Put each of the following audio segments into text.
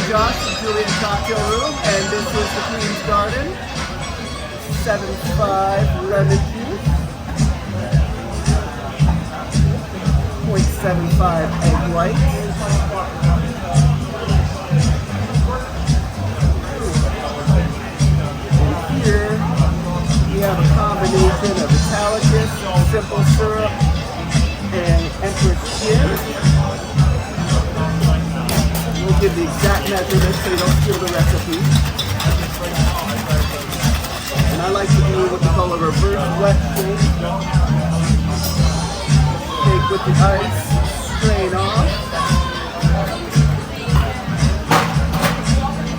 Josh from Juliet Cocktail Room, and this is the Queen's Garden. 7.5 lemon juice. 0.75 egg whites. And here we have a combination of Italicus, simple syrup, and Empress gin. We'll give the exact measurements so you don't steal the recipe. And I like to do what we call a reverse wet shake. Shake with the ice, strain off.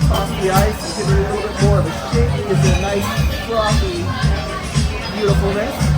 Toss the ice and give it a little bit more of a shake. It gives it a nice frothy beautifulness.